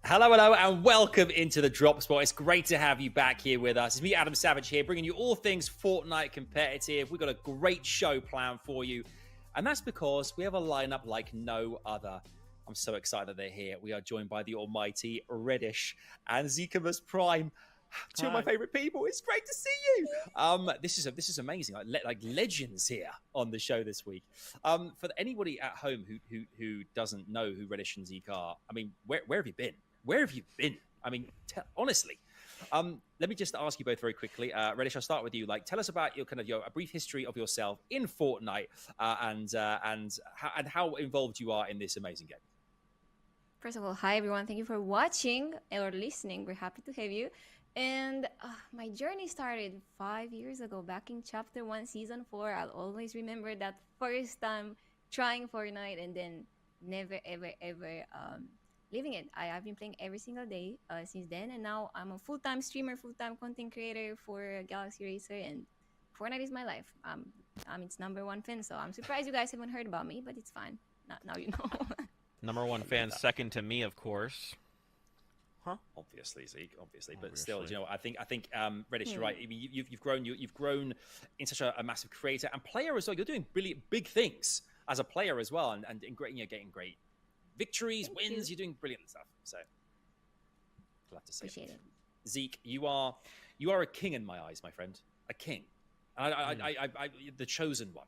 Hello, hello, and welcome into the Drop Spot. It's great to have you back here with us. It's me, Adam Savage, here, bringing you all things Fortnite competitive. We've got a great show planned for you, and that's because we have a lineup like no other. I'm so excited they're here. We are joined by the almighty Reddish and Zikamus Prime. Two of my favorite people. It's great to see you. This is amazing. Like legends here on the show this week. For anybody at home who doesn't know who Reddish and Zeke are, I mean, where have you been? Where have you been? I mean, honestly. Let me just ask you both very quickly. Reddish, I'll start with you. Like, tell us about a brief history of yourself in Fortnite, and how involved you are in this amazing game. First of all, hi everyone. Thank you for watching or listening. We're happy to have you. And my journey started 5 years ago, back in Chapter 1, Season 4. I'll always remember that first time trying Fortnite and then never, ever, ever leaving it. I've been playing every single day since then. And now I'm a full-time streamer, full-time content creator for Galaxy Racer. And Fortnite is my life. I'm its #1 fan, so I'm surprised you guys haven't heard about me, but it's fine. Now you know. #1 fan, second to me, of course. Obviously, Zeke, obviously, but still, you know, I think Reddish, you're right. I mean, you've grown in such a massive creator and player as well. You're doing brilliant, big things as a player as well, and great, getting great victories, wins. You're doing brilliant stuff. So glad to say. Appreciate it. Zeke, you are a king in my eyes, my friend, a king. The chosen one.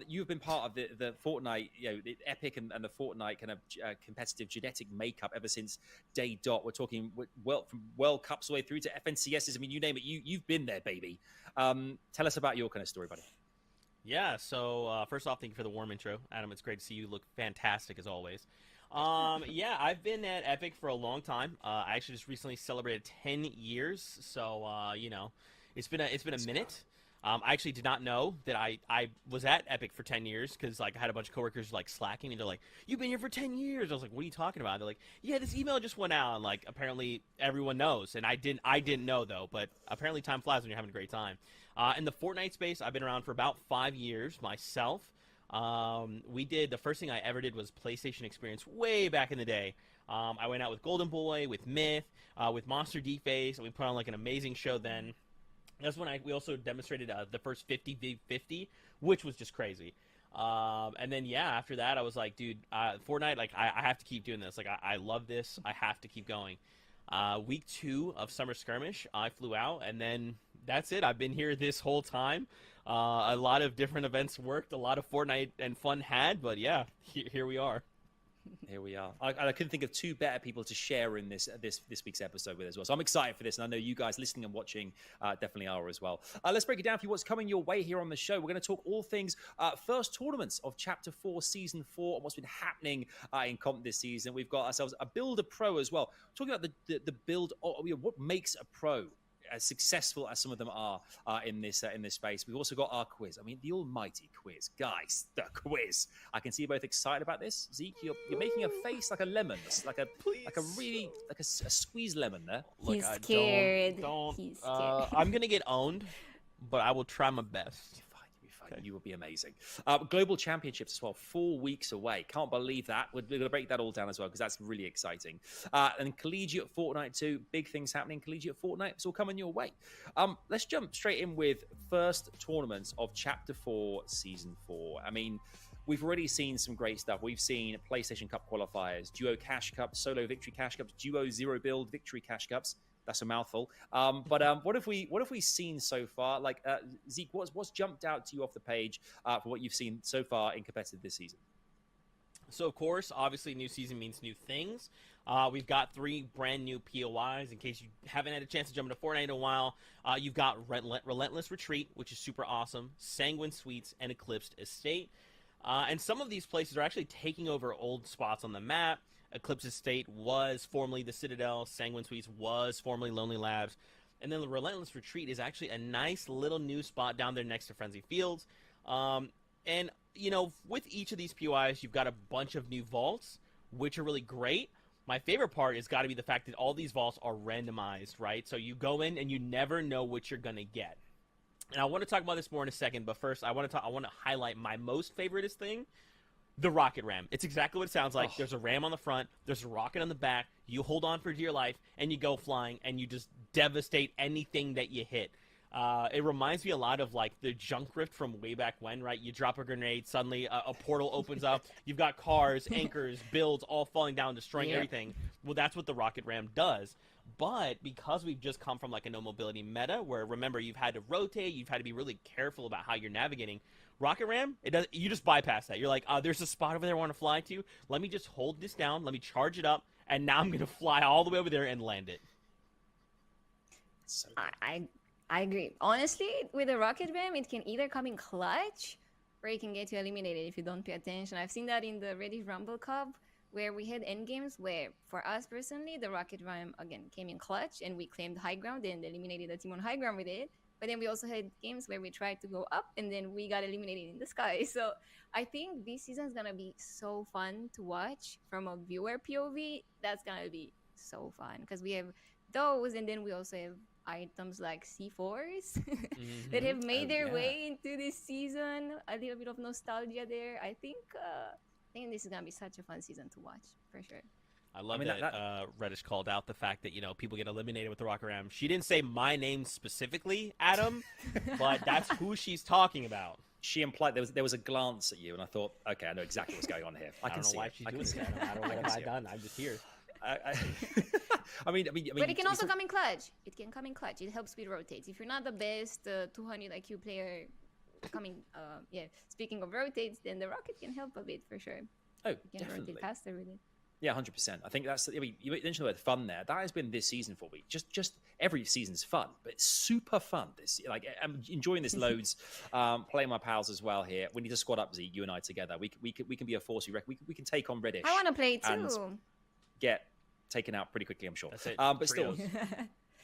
You've been part of the Fortnite, the Epic and the Fortnite kind of competitive genetic makeup ever since day dot. We're talking from World Cups all the way through to FNCSs. I mean, you name it, you've been there, baby. Tell us about your kind of story, buddy. Yeah, so first off, thank you for the warm intro. Adam, it's great to see you. Look fantastic as always. Yeah, I've been at Epic for a long time. I actually just recently celebrated 10 years, so it's been a minute. I actually did not know that I was at Epic for 10 years because I had a bunch of coworkers slacking and they're like, "You've been here for 10 years." I was like, "What are you talking about?" They're like, "Yeah, this email just went out," and apparently everyone knows, and I didn't know though. But apparently time flies when you're having a great time. In the Fortnite space, I've been around for about 5 years myself. The first thing I ever did was PlayStation Experience way back in the day. I went out with Golden Boy, with Myth, with Monster D-Face, and we put on an amazing show then. That's when we also demonstrated the first 50v50, which was just crazy. And then, yeah, after that, I was like, dude, Fortnite, I have to keep doing this. I love this. I have to keep going. Week 2 of Summer Skirmish, I flew out, and then that's it. I've been here this whole time. A lot of different events worked, a lot of Fortnite and fun had, but yeah, here we are. Here we are. I couldn't think of two better people to share in this week's episode with as well. So I'm excited for this, and I know you guys listening and watching definitely are as well. Let's break it down for you what's coming your way here on the show. We're going to talk all things first tournaments of Chapter 4, Season 4, and what's been happening in comp this season. We've got ourselves a Build a Pro as well. Talking about the build, what makes a pro as successful as some of them are in this space. We've also got our quiz. I mean, the almighty quiz. Guys, the quiz. I can see you both excited about this. Zeke, you're making a face like a lemon. Like a squeezed lemon there. He's scared. He's scared. I'm going to get owned, but I will try my best. Okay. You will be amazing. Global Championships as well, 4 weeks away. Can't believe that. We're going to break that all down as well because that's really exciting. And Collegiate Fortnite too. Big things happening. Collegiate Fortnite. It's all coming your way. Let's jump straight in with first tournaments of Chapter 4, Season 4. I mean, we've already seen some great stuff. We've seen PlayStation Cup qualifiers, Duo Cash Cups, Solo Victory Cash Cups, Duo Zero Build Victory Cash Cups. That's a mouthful. But what have we seen so far? Zeke, what's jumped out to you off the page for what you've seen so far in competitive this season? So, of course, obviously, new season means new things. We've got 3 brand new POIs. In case you haven't had a chance to jump into Fortnite in a while, you've got Relentless Retreat, which is super awesome, Sanguine Suites, and Eclipsed Estate. And some of these places are actually taking over old spots on the map. Eclipse Estate was formerly the Citadel. Sanguine Suites was formerly Lonely Labs. And then the Relentless Retreat is actually a nice little new spot down there next to Frenzy Fields. And, with each of these POIs, you've got a bunch of new vaults, which are really great. My favorite part has got to be the fact that all these vaults are randomized, right? So you go in and you never know what you're going to get. And I want to talk about this more in a second, but first I want to highlight my most favoriteest thing, The rocket ram. It's exactly what it sounds like. Oh. There's a ram on the front. There's a rocket on the back. You hold on for dear life, and you go flying, and you just devastate anything that you hit. It reminds me a lot of like the junk rift from way back when, right? You drop a grenade, suddenly a portal opens up. You've got cars, anchors, builds all falling down, destroying everything. Well, that's what the rocket ram does. But because we've just come from like a no mobility meta, where remember you've had to rotate, you've had to be really careful about how you're navigating. Rocket ram, it does. You just bypass that. You're like, there's a spot over there I want to fly to. Let me just hold this down. Let me charge it up, and now I'm gonna fly all the way over there and land it. So I agree. Honestly, with the rocket ram, it can either come in clutch, or it can get you eliminated if you don't pay attention. I've seen that in the Reddit Rumble Cup, where we had end games where, for us personally, the rocket ram again came in clutch, and we claimed high ground and eliminated the team on high ground with it. But then we also had games where we tried to go up and then we got eliminated in the sky. So I think this season is going to be so fun to watch from a viewer POV. That's going to be so fun because we have those, and then we also have items like C4s that have made their way into this season. A little bit of nostalgia there. I think this is going to be such a fun season to watch for sure. I love that Reddish called out the fact that, people get eliminated with the rocket ram. She didn't say my name specifically, Adam, but that's who she's talking about. She implied there was a glance at you, and I thought, okay, I know exactly what's going on here. I can don't see know why it. she's doing this, Adam. I don't know what have I done. I'm just here. I mean, but it can also come in clutch. It can come in clutch. It helps with rotates. If you're not the best 200 IQ player speaking of rotates, then the rocket can help a bit for sure. Oh, you can definitely. rotate faster with it. Yeah, 100%. I think that's. I mean, you mentioned the word fun there. That has been this season for me. Just every season's fun, but it's super fun. I'm enjoying this loads. Playing my pals as well here. We need to squad up, Z. You and I together. We can be a force. We can take on Reddish. I want to play too. And get taken out pretty quickly, I'm sure. That's it. But still,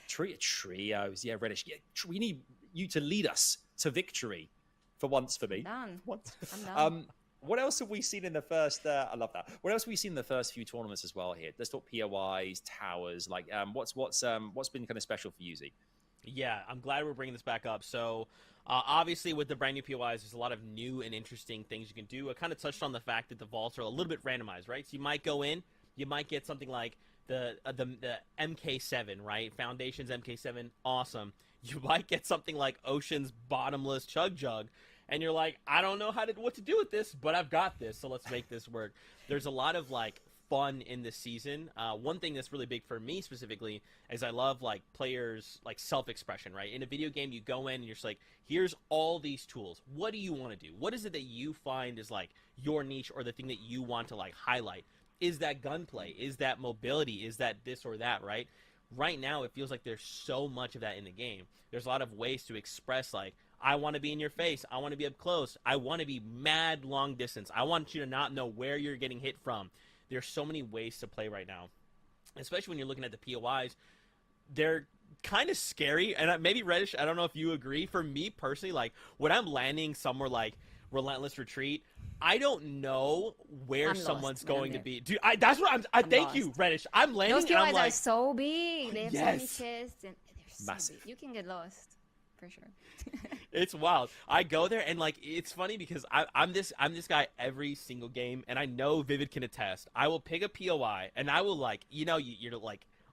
trios. Yeah, Reddish. Yeah, we need you to lead us to victory for once for me. Done. Once. I'm done. What else have we seen in the first? I love that. What else have we seen in the first few tournaments as well here? Let's talk POIs, towers. Like, what's been kind of special for you, Z? Yeah, I'm glad we're bringing this back up. So, obviously, with the brand new POIs, there's a lot of new and interesting things you can do. I kind of touched on the fact that the vaults are a little bit randomized, right? So you might go in, you might get something like the MK7, right? Foundation's MK7, awesome. You might get something like Ocean's bottomless Chug Jug. And you're like, I don't know what to do with this, but I've got this, so let's make this work. There's a lot of fun in this season. One thing that's really big for me specifically is I love players self-expression, right? In a video game, you go in and you're just like, here's all these tools. What do you want to do? What is it that you find is your niche or the thing that you want to highlight? Is that gunplay? Is that mobility? Is that this or that, right? Right now, it feels like there's so much of that in the game. There's a lot of ways to express I want to be in your face. I want to be up close. I want to be mad long distance. I want you to not know where you're getting hit from. There's so many ways to play right now, especially when you're looking at the POIs. They're kind of scary, and maybe Reddish, I don't know if you agree. For me personally, when I'm landing somewhere like Relentless Retreat, I don't know where someone's going to be. Dude, that's what I'm thank lost. You, Reddish. I'm landing. Those POIs are so big. They have so many chests, and they're so massive. Big. You can get lost. For sure. It's wild. I go there and it's funny because I'm this guy every single game, and I know Vivid can attest. I will pick a POI and I will you're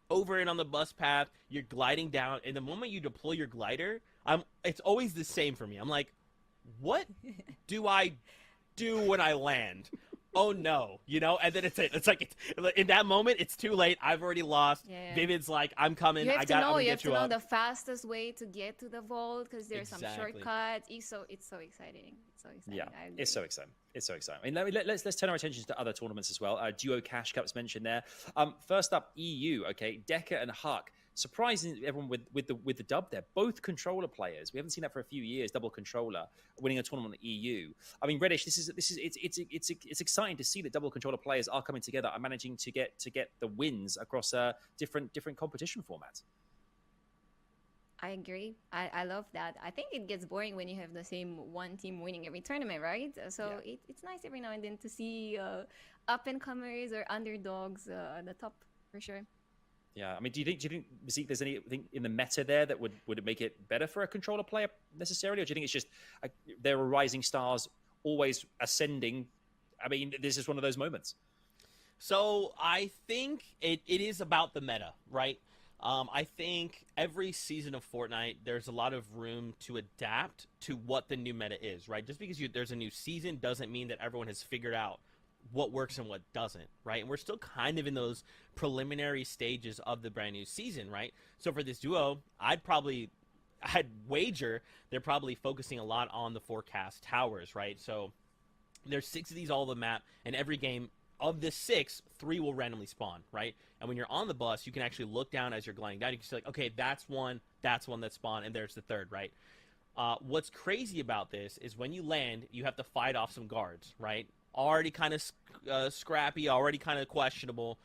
over it on the bus path, you're gliding down, and the moment you deploy your glider, it's always the same for me. I'm like, what do I do when I land? Oh no, and then it's in that moment it's too late. I've already lost. Yeah. Vivid's I'm coming. You have to know. You have to know up. the fastest way to get to the vault because there's some shortcuts. It's so exciting. It's so exciting. Yeah, it's so exciting. It's so exciting. I mean, let's turn our attention to other tournaments as well. Duo Cash Cup's mentioned there. First up, EU. Okay, Decker and Huck. Surprising everyone with the dub there. Both controller players. We haven't seen that for a few years. Double controller winning a tournament in the EU. I mean, Reddish. It's exciting to see that double controller players are coming together and managing to get the wins across different competition formats. I agree. I love that. I think it gets boring when you have the same one team winning every tournament, right? So yeah. It's nice every now and then to see up and comers or underdogs at the top for sure. Yeah, I mean, do you think Zeke, there's anything in the meta there that would make it better for a controller player necessarily, or do you think it's just there are rising stars always ascending I mean, this is one of those moments. So I think it is about the meta, right? I think every season of Fortnite, there's a lot of room to adapt to what the new meta is, right? Just because there's a new season doesn't mean that everyone has figured out what works and what doesn't, right? And we're still kind of in those preliminary stages of the brand new season, right? So for this duo, I'd wager they're probably focusing a lot on the forecast towers, right? So there's 6 of these all over the map, and every game of the 6, 3 will randomly spawn, right? And when you're on the bus, you can actually look down as you're gliding down. You can see like, okay, that's one that spawned, and there's the third, right? What's crazy about this is when you land, you have to fight off some guards, right? Already kind of scrappy, already kind of questionable.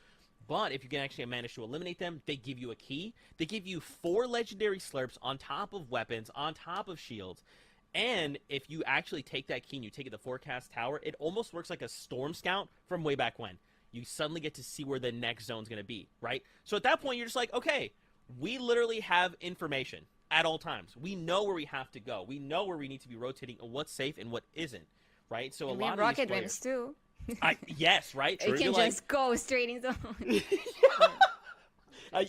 But if you can actually manage to eliminate them, they give you a key. They give you 4 legendary slurps on top of weapons, on top of shields. And if you actually take that key and you take it to the forecast tower, it almost works like a storm scout from way back when. You suddenly get to see where the next zone's going to be, right? So at that point, you're just like, okay, we literally have information at all times. We know where we have to go. We know where we need to be rotating and what's safe and what isn't, right? So and a lot of rocket these players, rims too. Yes, right? True. You can just go straight into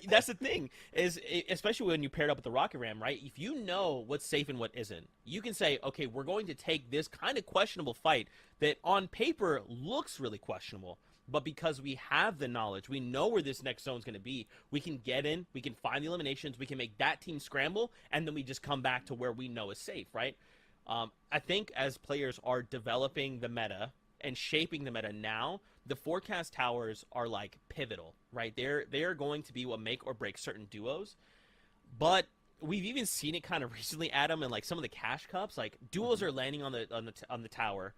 that's the thing, is especially when you pair it up with the rocket ram, right? If you know what's safe and what isn't, you can say, okay, we're going to take this kind of questionable fight that on paper looks really questionable, but because we have the knowledge, we know where this next zone is going to be, we can get in, we can find the eliminations, we can make that team scramble, and then we just come back to where we know is safe, right? I think as players are developing the meta and shaping the meta now, the forecast towers are like pivotal, right? They are going to be what make or break certain duos. But we've even seen it kind of recently, Adam, in like some of the cash cups. Like duos are landing on the tower,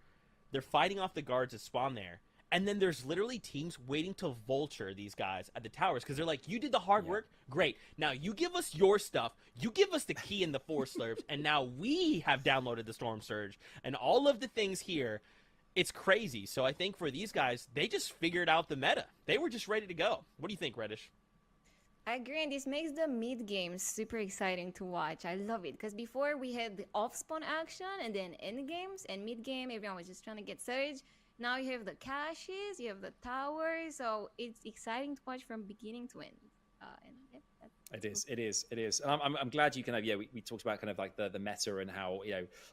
they're fighting off the guards that spawn there, and then there's literally teams waiting to vulture these guys at the towers because they're like, you did the hard work, great. Now you give us your stuff, you give us the key and the 4 slurps, and now we have downloaded the Storm Surge and all of the things here. It's crazy. So I think for these guys, they just figured out the meta. They were just ready to go. What do you think, Reddish? I agree, and this makes the mid games super exciting to watch. I love it because before we had the off spawn action and then end games, and mid game everyone was just trying to get surge. Now you have the caches, you have the towers, so it's exciting to watch from beginning to end. And yeah, It is. I'm glad you kind of, we talked about kind of like the meta and how,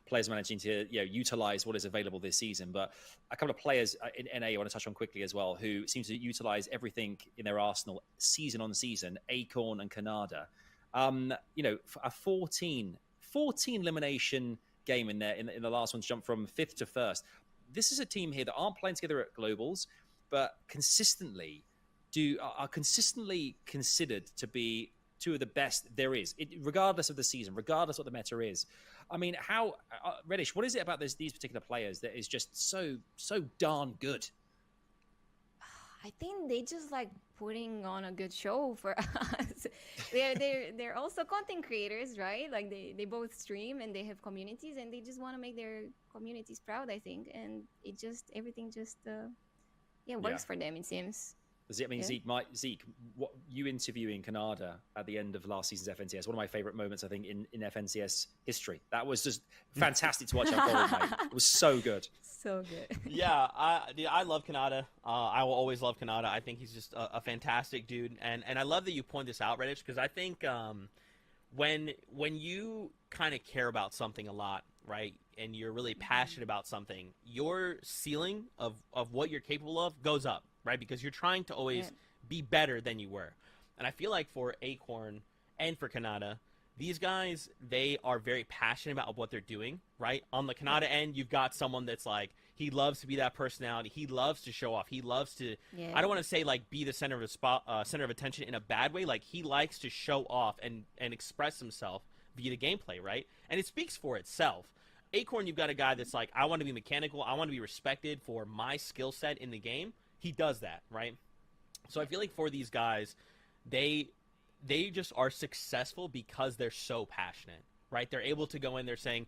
players managing to, utilize what is available this season. But a couple of players in NA I want to touch on quickly as well, who seem to utilize everything in their arsenal season on season, Acorn and Canada. A 14 elimination game in there, in the last one to jump from 5th to 1st. This is a team here that aren't playing together at globals, but are consistently considered to be 2 of the best there is, regardless of the season, regardless of what the meta is. I mean, how Reddish, what is it about these particular players that is just so darn good? I think they just like putting on a good show for us. they're also content creators, right? Like they both stream and they have communities and they just want to make their communities proud, I think. And everything just works for them, it seems. I mean, yeah. Zeke, what you interviewing Canada at the end of last season's FNCS, one of my favorite moments, I think, in FNCS history. That was just fantastic to watch unfold, mate. It was so good. So good. Yeah, I love Canada. I will always love Canada. I think he's just a fantastic dude. And I love that you point this out, Reddish, because I think when you kind of care about something a lot, right, and you're really passionate about something, your ceiling of what you're capable of goes up. Right, because you're trying to always be better than you were. And I feel like for Acorn and for Canada, these guys, they are very passionate about what they're doing, right? On the Canada end, you've got someone that's like, he loves to be that personality. He loves to show off. He loves to, I don't want to say like be the center of attention in a bad way. Like he likes to show off and express himself via the gameplay, right? And it speaks for itself. Acorn, you've got a guy that's like, I want to be mechanical. I want to be respected for my skill set in the game. He does that, right? So I feel like for these guys, they just are successful because they're so passionate, right? They're able to go in there saying,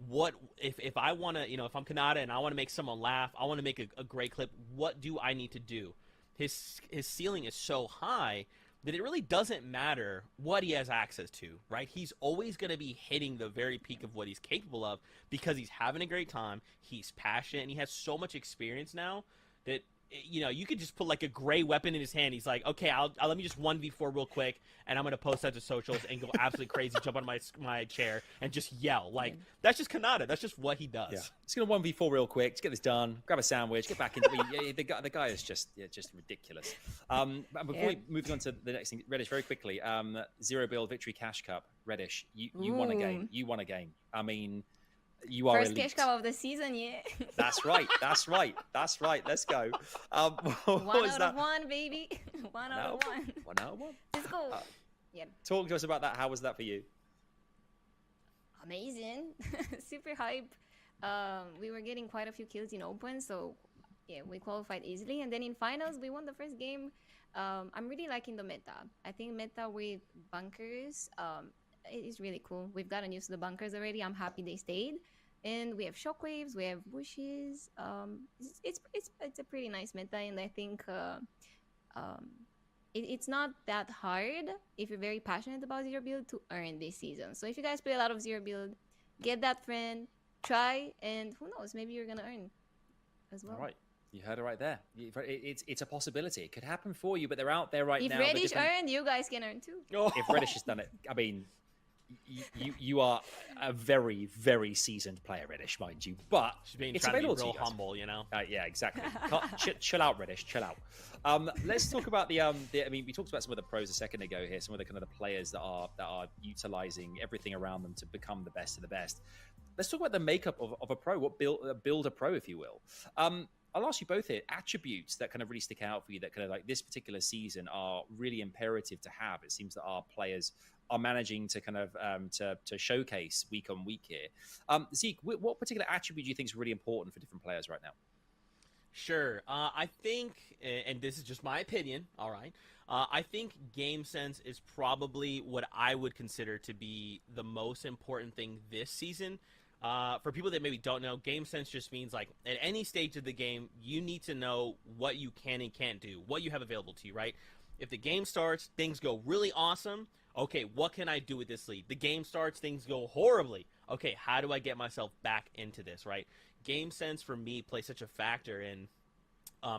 what if I want to, if I'm Kanata and I want to make someone laugh, I want to make a great clip, what do I need to do? His ceiling is so high that it really doesn't matter what he has access to, right? He's always going to be hitting the very peak of what he's capable of because he's having a great time, he's passionate, and he has so much experience now that, you know, you could just put like a gray weapon in his hand. He's like, okay, I'll let me just 1v4 real quick, and I'm going to post that to socials and go absolutely crazy, jump on my chair, and just yell. Like, that's just Kanata. That's just what he does. Yeah. He's going to 1v4 real quick, just get this done, grab a sandwich, get back into the guy is just ridiculous. But before we move on to the next thing, Reddish, very quickly, Zero Build Victory Cash Cup. Reddish, you won a game. You won a game. I mean, you are first elite. Cash Cup of the season, yeah. That's right. Let's go. One out of one, baby. One out of one. One out of one. Let's go. Yeah. Talk to us about that. How was that for you? Amazing. Super hype. We were getting quite a few kills in open, so yeah, we qualified easily. And then in finals, we won the first game. I'm really liking the meta. I think meta with bunkers it is really cool. We've gotten used to the bunkers already. I'm happy they stayed. And we have shockwaves, we have bushes. It's a pretty nice meta, and I think it's not that hard if you're very passionate about zero build to earn this season. So if you guys play a lot of zero build, get that friend, try, and who knows, maybe you're gonna earn as well. All right. You heard it right there. It's a possibility. It could happen for you, but they're out there right now. If Reddish earned, you guys can earn too. If Reddish has done it, I mean, you are a very, very seasoned player, Reddish, mind you. But it's available to you. Humble, you know. Yeah, exactly. Chill out, Reddish. Chill out. Let's talk about the. I mean, we talked about some of the pros a second ago here. Some of the kind of the players that are utilizing everything around them to become the best of the best. Let's talk about the makeup of a pro. What build a pro, if you will. I'll ask you both here, attributes that kind of really stick out for you that kind of like this particular season are really imperative to have. It seems that our players are managing to kind of to showcase week on week here. Zeke, what particular attribute do you think is really important for different players right now? Sure. I think, and this is just my opinion, all right, I think game sense is probably what I would consider to be the most important thing this season. For people that maybe don't know, game sense just means like at any stage of the game, you need to know what you can and can't do, what you have available to you, right? If the game starts, things go really awesome. Okay, what can I do with this lead? The game starts, things go horribly. Okay, how do I get myself back into this, right? Game sense for me plays such a factor in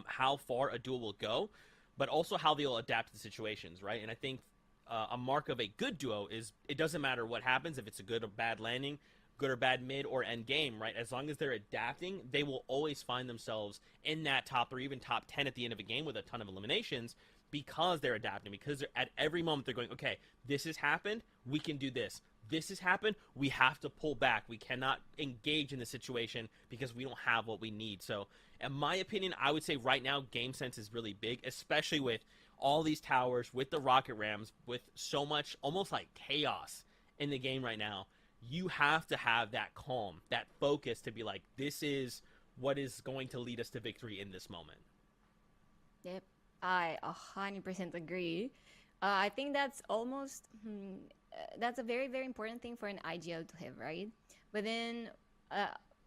how far a duo will go, but also how they'll adapt to the situations, right? And I think a mark of a good duo is it doesn't matter what happens, if it's a good or bad landing, good or bad mid or end game, right? As long as they're adapting, they will always find themselves in that top or even top 10 at the end of a game with a ton of eliminations because they're adapting, because they're, at every moment they're going, okay, this has happened, we can do this. This has happened, we have to pull back. We cannot engage in the situation because we don't have what we need. So in my opinion, I would say right now game sense is really big, especially with all these towers, with the rocket rams, with so much almost like chaos in the game right now. You have to have that calm, that focus to be like, this is what is going to lead us to victory in this moment. Yep, I 100% agree. I think that's almost, that's a very, very important thing for an IGL to have, right? But then,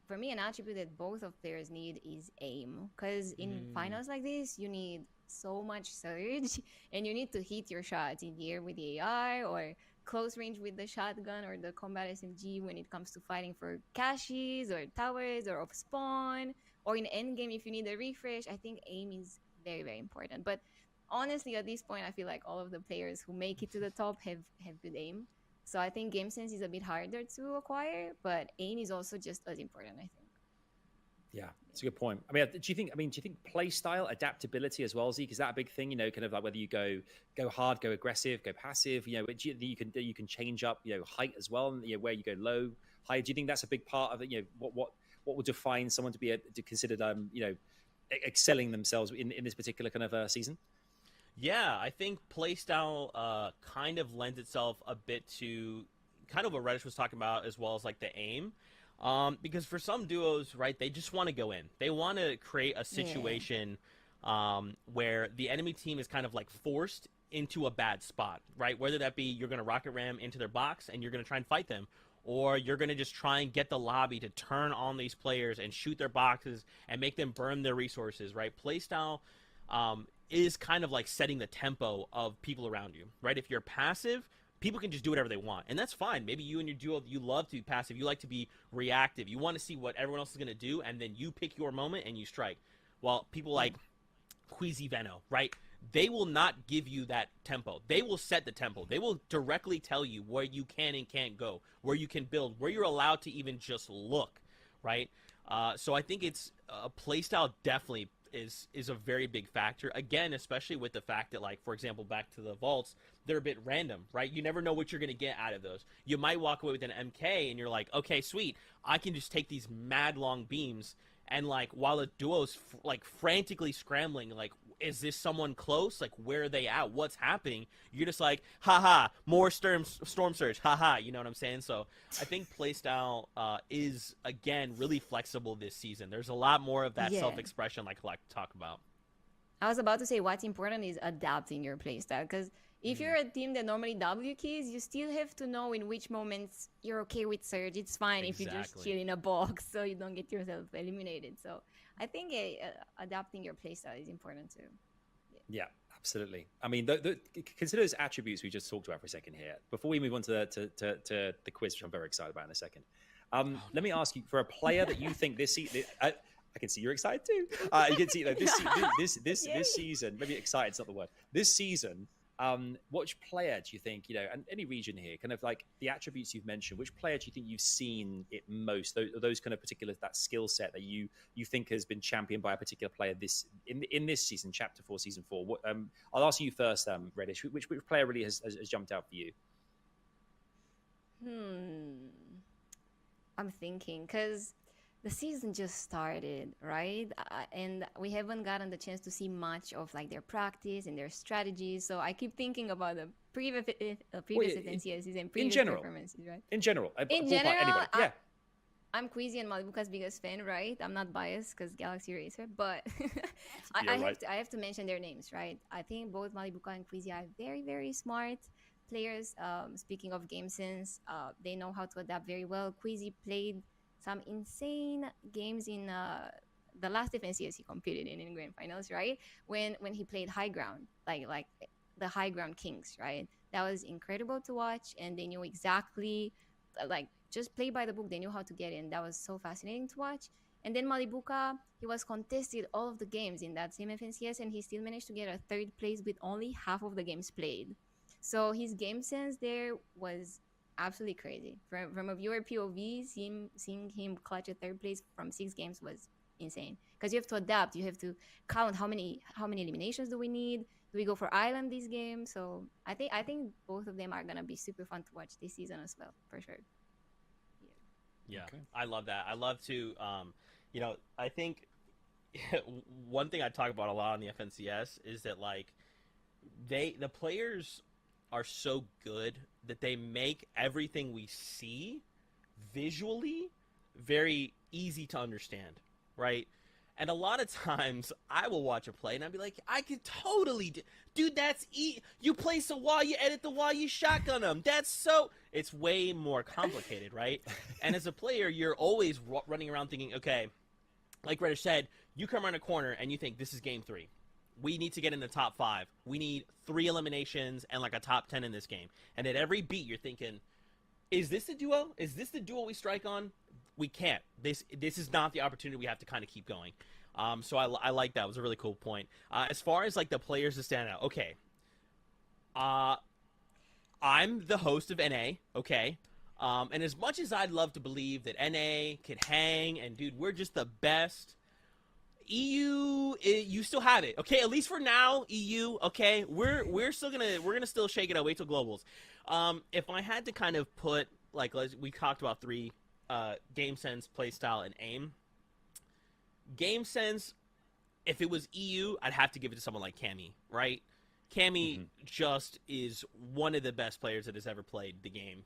for me, an attribute that both of players need is aim. Because in finals like this, you need so much surge, and you need to hit your shots in the air with the AI, or close range with the shotgun or the combat SMG when it comes to fighting for caches or towers or off spawn, or in endgame if you need a refresh. I think aim is very, very important. But honestly, at this point, I feel like all of the players who make it to the top have good aim. So I think game sense is a bit harder to acquire, but aim is also just as important, I think. Yeah, it's a good point. I mean, do you think play style, adaptability as well, Zeke, is that a big thing? You know, kind of like whether you go hard, go aggressive, go passive. You know, you can change up, you know, height as well, and you know, where you go low, high. Do you think that's a big part of it? You know, what would define someone to be considered, you know, excelling themselves in this particular kind of season? Yeah, I think playstyle kind of lends itself a bit to kind of what Reddish was talking about, as well as like the aim. Because for some duos, right, they just want to go in. They want to create a situation where the enemy team is kind of like forced into a bad spot, right? Whether that be you're going to rocket ram into their box and you're going to try and fight them, or you're going to just try and get the lobby to turn on these players and shoot their boxes and make them burn their resources, right? Playstyle is kind of like setting the tempo of people around you, right? If you're passive, people can just do whatever they want, and that's fine. Maybe you and your duo, you love to be passive, you like to be reactive, you want to see what everyone else is going to do, and then you pick your moment and you strike. While people like Queasy Veno, right? They will not give you that tempo. They will set the tempo. They will directly tell you where you can and can't go, where you can build, where you're allowed to even just look, right? So I think it's playstyle definitely is a very big factor. Again, especially with the fact that, like, for example, back to the vaults, they're a bit random, right? You never know what you're going to get out of those. You might walk away with an MK and you're like, okay, sweet, I can just take these mad long beams, and like while the duo's like frantically scrambling, like, is this someone close? Like, where are they at? What's happening? You're just like, haha, more storm surge, haha, you know what I'm saying? So I think playstyle is, again, really flexible this season. There's a lot more of that self-expression like I like to talk about. I was about to say what's important is adapting your playstyle, because if you're a team that normally W keys, you still have to know in which moments you're okay with surge. It's fine if you just chill in a box so you don't get yourself eliminated. So I think adapting your playstyle is important too. Yeah, absolutely. I mean, consider those attributes we just talked about for a second here. Before we move on to the quiz, which I'm very excited about in a second. Let me ask you, for a player that you think this season, I can see you're excited too. You can see that this season, maybe excited is not the word. This season, which player do you think, and any region here, kind of like the attributes you've mentioned, which player do you think you've seen it most? Those kind of particular, that skill set that you think has been championed by a particular player in this season, Chapter 4, Season 4. I'll ask you first, Reddish. Which player really has jumped out for you? I'm thinking, because the season just started, right? And we haven't gotten the chance to see much of like their practice and their strategies. So I keep thinking about the previous FNCSs and previous performances, right? In general, anybody. Yeah. I'm Queasy and Malibuca's biggest fan, right? I'm not biased because Galaxy Racer, but I have to mention their names, right? I think both Malibuca and Queasy are very, very smart players. Speaking of game sense, they know how to adapt very well. Queasy played some insane games in the last FNCS he competed in grand finals, right? When he played high ground, like the high ground kings, right? That was incredible to watch, and they knew exactly, like, just play by the book. They knew how to get in. That was so fascinating to watch. And then Malibuca, he was contested all of the games in that same FNCS, and he still managed to get a third place with only half of the games played. So his game sense there was absolutely crazy. From a viewer POV, seeing him clutch a third place from 6 games was insane. Because you have to adapt. You have to count how many eliminations do we need. Do we go for island this game? So I think both of them are gonna be super fun to watch this season as well, for sure. Yeah, okay. I love that. I love to, I think one thing I talk about a lot on the FNCS is that, like, the players are so good that they make everything we see visually very easy to understand, right? And a lot of times I will watch a play and I'll be like, I could totally dude, that's you place a wall, you edit the wall, you shotgun them. It's way more complicated, right? And as a player, you're always running around thinking, okay, like Reddish said, you come around a corner and you think, this is game 3. We need to get in the top 5. We need 3 eliminations and like a top 10 in this game. And at every beat, you're thinking, is this the duo? Is this the duo we strike on? We can't. This is not the opportunity. We have to kind of keep going. So I like that. It was a really cool point. As far as like the players that stand out, okay. I'm the host of NA, okay. And as much as I'd love to believe that NA could hang and dude, we're just the best. EU, you still have it, okay? At least for now, EU, okay? We're still gonna still shake it out. Wait till globals. If I had to kind of put, like, we talked about 3. Game sense, play style, and aim. Game sense, if it was EU, I'd have to give it to someone like Cammy, right? Cammy just is one of the best players that has ever played the game.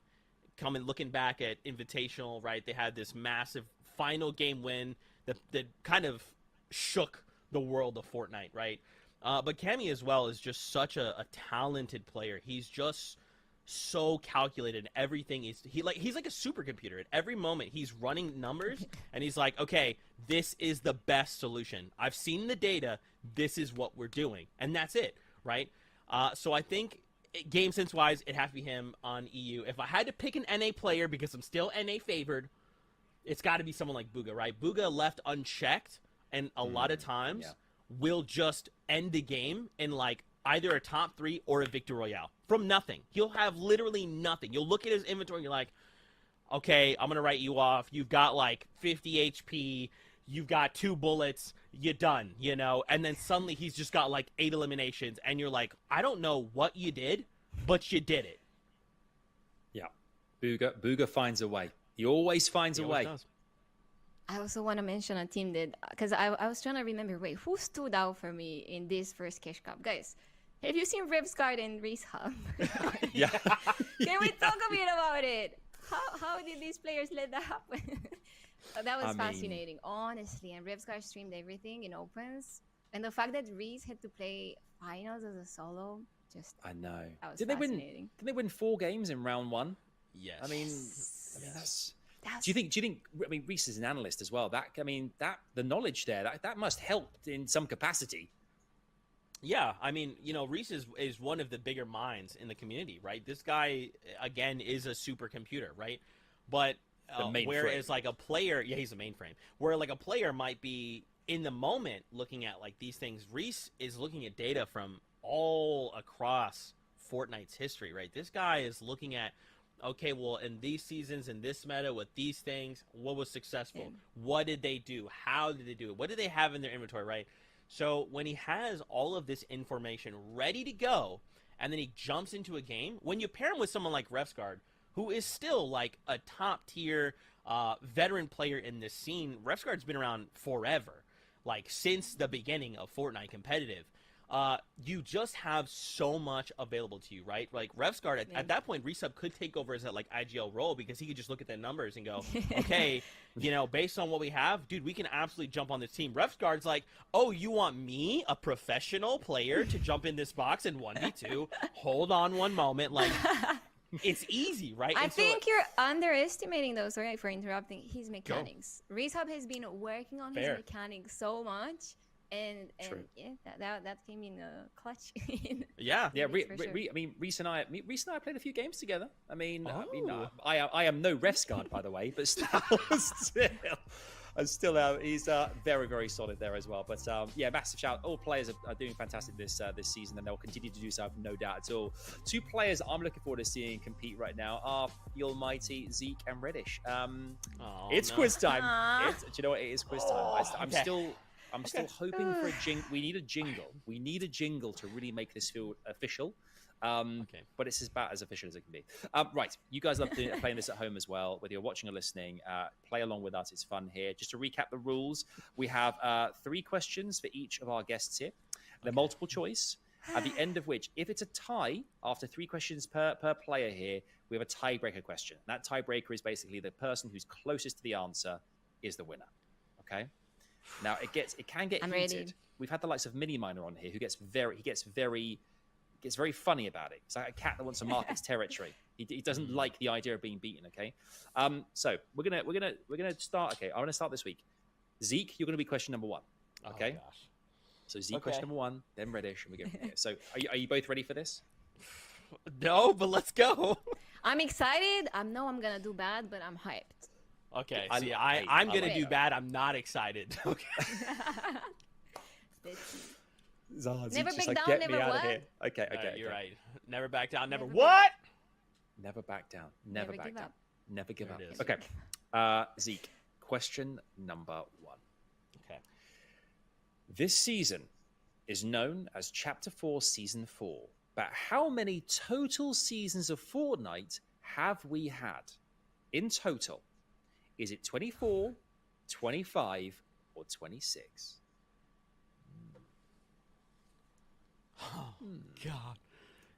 Looking back at Invitational, right? They had this massive final game win that kind of shook the world of Fortnite, right? But Cammy as well is just such a talented player. He's just so calculated. Everything is he's like a supercomputer. At every moment, he's running numbers, and he's like, okay, this is the best solution. I've seen the data. This is what we're doing, and that's it, right? So I think game sense wise, it has to be him on EU. If I had to pick an NA player because I'm still NA favored, it's got to be someone like Bugha, right? Bugha left unchecked, and a lot of times will just end the game in like either a top 3 or a victory royale from nothing. He'll have literally nothing. You'll look at his inventory and you're like, okay, I'm going to write you off. You've got like 50 HP. You've got 2 bullets. You're done, you know? And then suddenly he's just got like 8 eliminations. And you're like, I don't know what you did, but you did it. Yeah. Bugha finds a way. He always finds a way. Does. I also want to mention a team that, because I was trying to remember, wait, who stood out for me in this first Cash Cup? Guys, have you seen Revsguard and Reese Hub? Yeah. Can we talk a bit about it? How did these players let that happen? That was fascinating, honestly. And Revsguard streamed everything in opens. And the fact that Reese had to play finals as a solo, just... I know. That was Did fascinating. Did they win 4 games in round 1? Yes. I mean that's... Do you think? I mean, Reese is an analyst as well. The knowledge there that must help in some capacity. Yeah, I mean, you know, Reese is one of the bigger minds in the community, right? This guy again is a supercomputer, right? But whereas like a player, he's a mainframe. Where like a player might be in the moment looking at like these things, Reese is looking at data from all across Fortnite's history, right? This guy is looking at, okay, well, in these seasons, in this meta, with these things, what was successful? What did they do? How did they do it? What did they have in their inventory, right? So when he has all of this information ready to go, and then he jumps into a game, when you pair him with someone like Revsguard, who is still like a top-tier veteran player in this scene, Revsguard's been around forever, like since the beginning of Fortnite competitive. You just have so much available to you, right? Like Revsguard at that point, Resub could take over as that like IGL role because he could just look at the numbers and go, okay, you know, based on what we have, dude, we can absolutely jump on this team. Revsguard's like, oh, you want me, a professional player, to jump in this box in 1v2? Hold on one moment, like. It's easy, right? I think you're underestimating, though, sorry for interrupting, his mechanics. Resub has been working on his mechanics so much. And yeah, that came in clutch. Yeah. I mean, Reese and I played a few games together. I mean, I am no Revsguard, by the way, but still, he's very, very solid there as well. But yeah, massive shout. All players are doing fantastic this season, and they'll continue to do so, no doubt at all. 2 players I'm looking forward to seeing compete right now are the almighty Zeke and Reddish. It's quiz time. Do you know what? It is quiz time. I'm still hoping for a jingle. We need a jingle. We need a jingle to really make this feel official. But it's about as official as it can be. Right. You guys love playing this at home as well. Whether you're watching or listening, play along with us. It's fun here. Just to recap the rules, we have 3 questions for each of our guests here. They're multiple choice, at the end of which, if it's a tie, after 3 questions per player here, we have a tiebreaker question. That tiebreaker is basically the person who's closest to the answer is the winner. Okay? Now it can get heated. Ready. We've had the likes of Mini Miner on here who gets very funny about it. It's like a cat that wants to mark its territory. He doesn't like the idea of being beaten. Okay, so we're gonna start. Okay, I want to start this week. Zeke, you're gonna be question number 1. Okay. Oh, gosh. So Zeke question number 1, then Reddish, and we go from here. So are you both ready for this? No, but let's go. I'm excited. I know I'm gonna do bad, but I'm hyped. Okay, I'm going to do bad. I'm not excited. Okay. Never back down, never what? Okay. You're right. Never back down, never what? Never back down. Never back down. Never give up. It is. Okay. Zeke, question number 1. Okay. This season is known as Chapter 4 Season 4. But how many total seasons of Fortnite have we had in total? Is it 24, 25, or 26? Oh, God.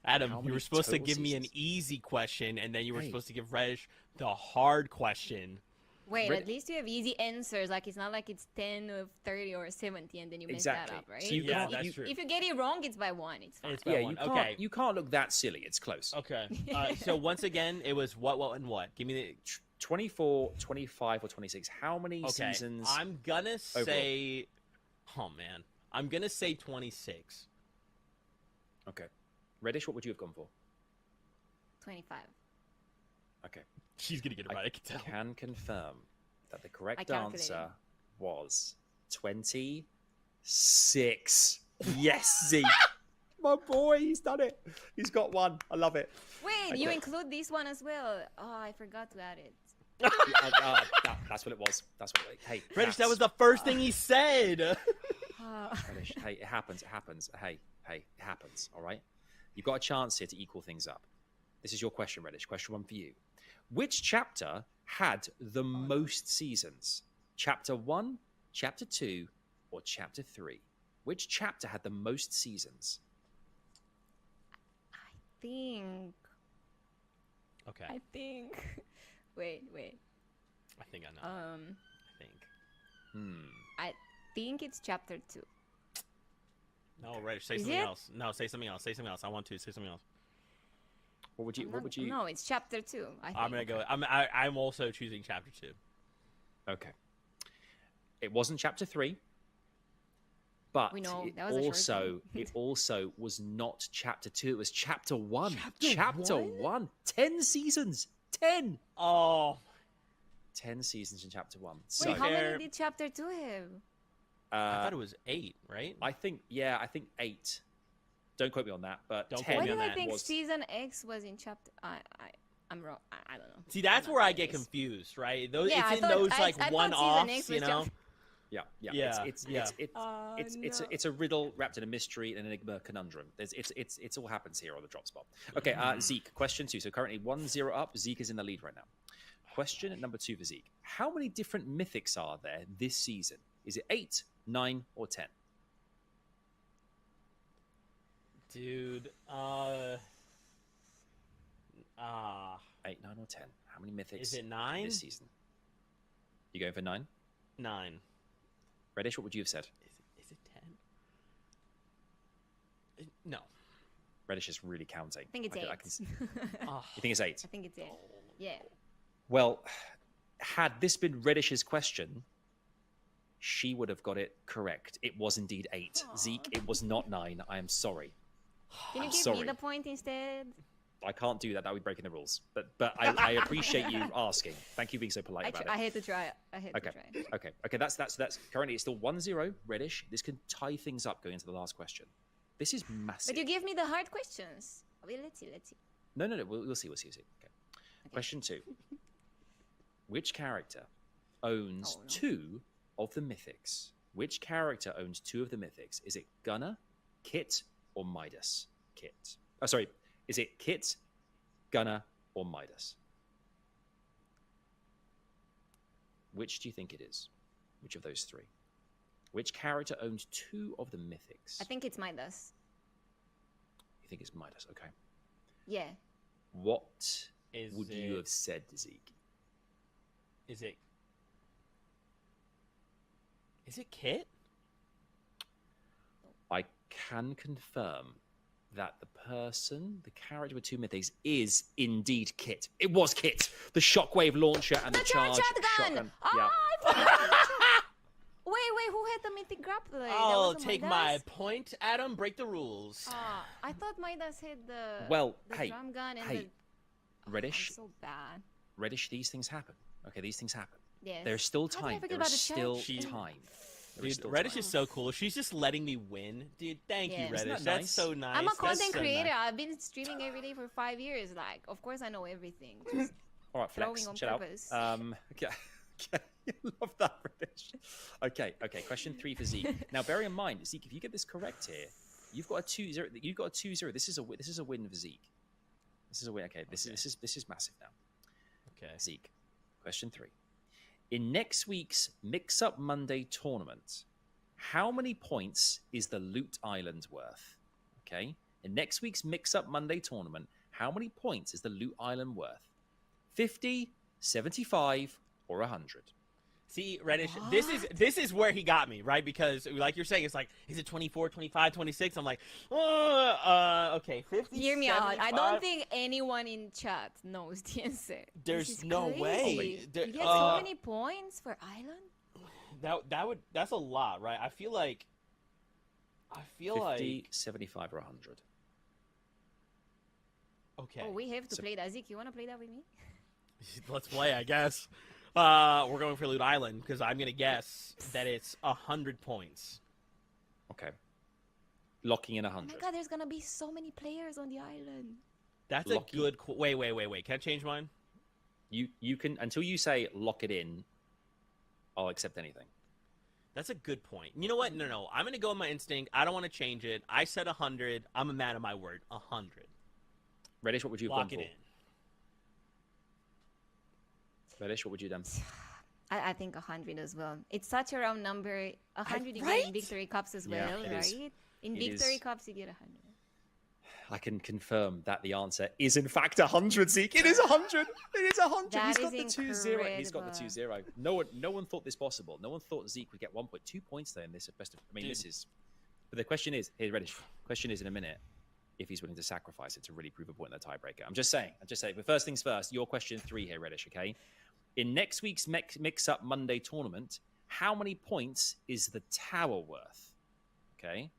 Adam, you were supposed to give me an easy question, and then you were supposed to give Reg the hard question. Wait, Red- at least you have easy answers. Like it's not like it's 10 or 30 or 70 and then you mess Exactly. that up, right? So you Yeah, can't- that's you- true. If you get it wrong, it's by 1. It's fine. It's by Yeah, one. you can't. Okay. You can't look that silly. It's close. Okay. So once again, it was what, and what? Give me the. 24, 25, or 26. How many Okay. seasons? I'm gonna say. Oh man, I'm gonna say 26. Okay. Reddish, what would you have gone for? 25. Okay. She's gonna get it right. I can tell. Can confirm that the correct calculated. answer was 26. Yes, Zeke. My boy, he's done it. He's got one. I love it. Wait, you Okay. include this one as well. Oh, I forgot to add it. That's what it was. That's what. Hey, Reddish, that that's- was the first thing he said. Reddish, hey, it happens. It happens. Hey, it happens. All right. You've got a chance here to equal things up. This is your question, Reddish. Question 1 for you. Which chapter had the most seasons? Chapter 1, Chapter 2, or Chapter 3? Which chapter had the most seasons? Okay. I think. Wait. I think I know. I think. I think it's chapter 2. No, Reddish, say Is something it? else. No, say something else. Say something else. I want to say something else. What would you? What would you? No, it's chapter 2. I think. I'm gonna go. I'm also choosing chapter 2. Okay. It wasn't Chapter 3, but We know, it that was a short also one. it also was not Chapter 2. It was Chapter 1. Chapter one? 1. 10 seasons. 10. Oh, 10 seasons in Chapter 1. Wait, So how Fair. many did chapter 2 have? I thought it was 8, right? I think 8. Don't quote me on that, but Don't 10 quote Why me did on I that think was season X was in chapter? I'm wrong. I don't know. See, that's I'm where not I get serious. confused, right? Those Yeah, I it's in thought- those I- like I thought season one-offs, X you was know. yeah. Yeah, It's yeah. it's a riddle wrapped in a mystery, an enigma, conundrum. It's all happens here on the drop spot. Okay, Zeke, question 2. So currently 1-0 up. Zeke is in the lead right now. Question number 2 for Zeke. How many different mythics are there this season? Is it 8, 9, or 10? Dude, 8, 9, or 10? How many mythics Is it in 9? this season? You going for 9? 9. Reddish, what would you have said? Is it 10? No. Reddish is really counting. I think it's 8. Oh, You think it's 8? I think it's 8. Yeah. Well, had this been Reddish's question, she would have got it correct. It was indeed 8. Zeke, it was not 9. I am sorry. Can you I'm give sorry. me the point instead? I can't do that. That would be breaking the rules. But I appreciate you asking. Thank you for being so polite about I it. had to try. I had Okay. to try. Okay. That's currently it's still 1-0 Reddish. This can tie things up going into the last question. This is massive. But you give me the hard questions. Well, let's see. No. We'll see. Okay. Question 2. Which character owns 2 of the mythics? Which character owns 2 of the mythics? Is it Gunner, Kit, or Midas? Kit. Oh, sorry. Is it Kit, Gunner, or Midas? Which do you think it is? Which of those 3? Which character owns 2 of the mythics? I think it's Midas. You think it's Midas? Okay. Yeah. What Is would you it- have said, Zeke? Is it Kit? I can confirm that the character with 2 mythics, is indeed Kit. It was Kit, the shockwave launcher and the charge shotgun. Yeah. Wait, who had the mythic grappler? That I'll wasn't take my Midas? point, Adam. Break the rules. I thought Midas had the Well, the hey, drum gun and hey, the. Reddish, I'm so bad. Reddish, these things happen. Okay, these things happen. Yes. There's still How did I time. forget There about is the still charge? time. There is Dude, still Reddish time. is so cool. She's just letting me win. Dude, thank Yeah. you, Isn't Reddish. that That's nice? so nice. I'm a That's content so creator. nice. I've been streaming every day for 5 years. Like, of course I know everything. Just All right, Flex, throwing on chill out. purpose. Okay. Love that, Reddish. Okay. Question 3 for Zeke. Now, bear in mind, Zeke, if you get this correct here, you've got a 2-0. You've got a 2-0. This is a win for Zeke. This is a win. Okay. This is massive now. Okay. Zeke, question 3. In next week's Mix Up Monday tournament, how many points is the Loot Island worth? Okay. In next week's Mix Up Monday tournament, how many points is the Loot Island worth? 50, 75, or 100? See, Reddish, this is where he got me, right? Because like you're saying, it's like, is it 24, 25, 26? I'm like, okay, 50. Hear me out. 75? I don't think anyone in chat knows the answer. There's no way. You get so many points for island? That's a lot, right? I feel like 50, 75, or 100. Okay. Oh, we have to play that. Zeke, you want to play that with me? Let's play, I guess. We're going for Loot Island because I'm gonna guess that it's 100 points. Okay. Locking in 100. Oh my god, there's gonna be so many players on the island. That's a good. Wait. Can I change mine? You can, until you say lock it in, I'll accept anything. That's a good point. You know what? No. I'm gonna go with my instinct. I don't want to change it. I said 100. I'm a man of my word. 100. Reddish, what would you have Lock gone it for? in. Reddish, what would you have done? I think 100 as well. It's such a round number. 100 you right? get in victory cups as Yeah, well, it right? is. In It victory is. cups you get 100. I can confirm that the answer is in fact 100, Zeke. It is 100. It is 100. That He's got is the 2-0. He's got the incredible. 2-0. No one thought this possible. No one thought Zeke would get 1.2 points there in this best of, I mean, Dude. this is. But the question is, here, Reddish. Question is in a minute if he's willing to sacrifice it to really prove a point in the tiebreaker. I'm just saying. But first things first. Your question 3 here, Reddish. Okay. In next week's Mix-Up Monday tournament, how many points is the tower worth? Okay.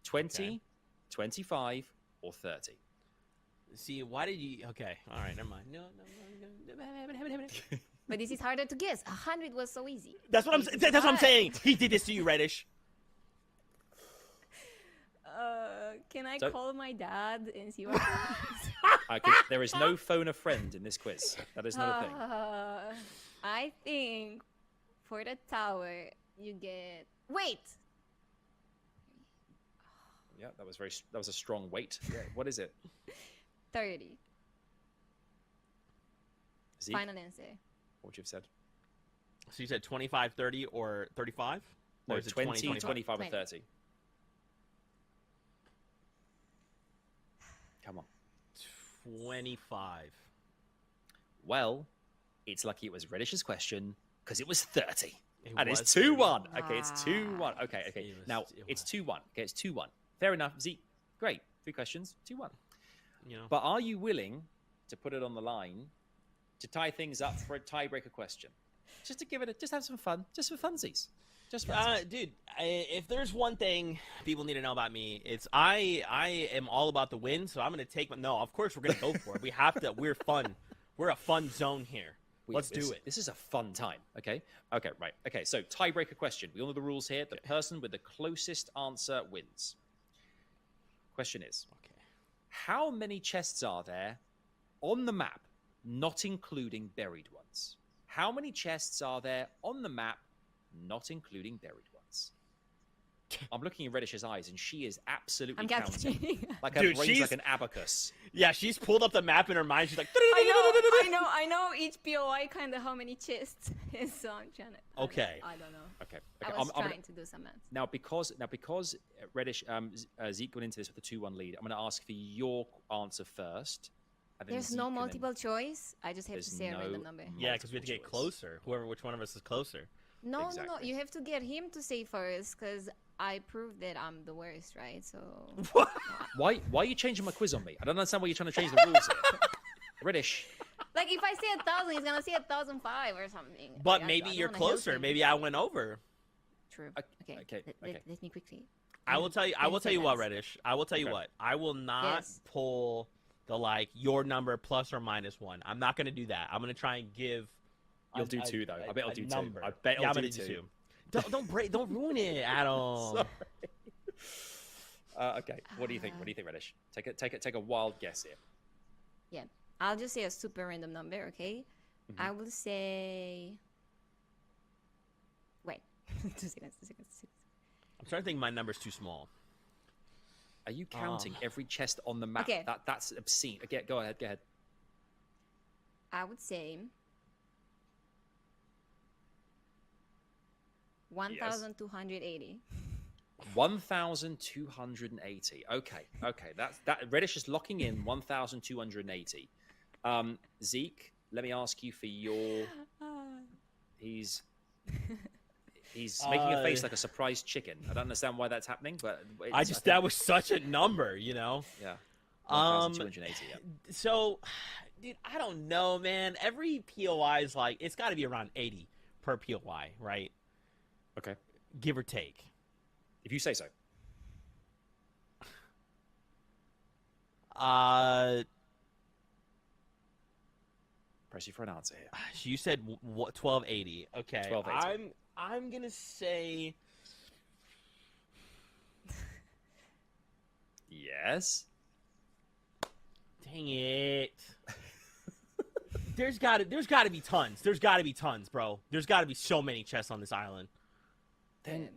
20, Okay. 25, or 30? See, why did you? Okay, all right, never mind. No. But this is harder to guess. 100 was so easy. That's what I'm saying. He did this to you, Reddish. Can I So- call my dad and see what There is no phone a friend in this quiz. That is not a thing. I think for the tower you get. Wait. Yeah, that was a strong weight. Yeah, what is it? 30. Zeke, Final answer. what would you have said? So you said 25, 30, or 35? No, Or is it 20, 25? 25, or 20. 30. Come on. 25. Well, it's lucky it was Reddish's question because it was 30. And was it's 2-1. Okay, it's Ah. 2-1. Okay. Now, it's 2-1. Okay, it's 2-1. Fair enough. Zeke, great. 3 questions, 2-1. You know. But are you willing to put it on the line to tie things up for a tiebreaker question? Just to just have some fun. Just for funsies. Just for funsies. Dude, if there's one thing people need to know about me, it's I am all about the win, so I'm going to take no, of course we're going to go for it. We have to. We're fun. We're a fun zone here. Let's do it. This is a fun time. Okay, right. Okay, so tiebreaker question. We all know the rules here. The person with the closest answer wins. Question is, Okay. how many chests are there on the map, not including buried ones? How many chests are there on the map, not including buried ones? I'm looking in Reddish's eyes, and she is absolutely I'm counting. calculating. Like her Dude, brain's she's- like an abacus. Yeah, she's pulled up the map in her mind. She's like, I know each POI kind of how many chests is, so I'm trying to. Okay. I don't know. Okay. I was trying to do some math. Now, because Reddish, Zeke went into this with a 2-1 lead, I'm going to ask for your answer first. And then There's Zeke, no and then- multiple choice. I just have to There's say a no random number. yeah, because we have to get multiple choice. closer. Which one of us is closer? No. Exactly. You have to get him to say first, because I proved that I'm the worst, right? So. Why are you changing my quiz on me? I don't understand why you're trying to change the rules here. Reddish. Like if I say 1,000, he's gonna say 1,005 or something. But Like, maybe I don't you're wanna help closer. him. Maybe I went over. True. Okay, Okay. okay. Let me quickly. I will tell you. I will tell you what, Reddish. I will tell you Okay. what. I will not Yes. pull the your number plus or minus 1. I'm not going to do that. I'm going to try and give. You'll do 2 though. I bet I'll a do 2. number. I bet Yeah, I'll I'm do gonna 2. Don't ruin it, Adam. Sorry. Okay. What do you think? What do you think, Reddish? Take a wild guess here. Yeah. I'll just say a super random number, okay? I will say. Wait. 2 seconds. I'm trying to think. My number's too small. Are you counting every chest on the map? Okay. That's obscene. Okay, go ahead. I would say 1,280. 1,280. Okay. That Reddish is locking in 1,280. Zeke, let me ask you for your He's making a face like a surprised chicken. I don't understand why that's happening, but that was such a number, you know. Yeah. 1,280. Yeah. So, dude, I don't know, man. Every POI is like it's got to be around 80 per POI, right? Okay. Give or take. If you say so. Press you for an answer here. You said what? 1280. Okay. 1280. I'm gonna say. Yes. Dang it. There's got to be tons. There's got to be tons, bro. There's got to be so many chests on this island. Then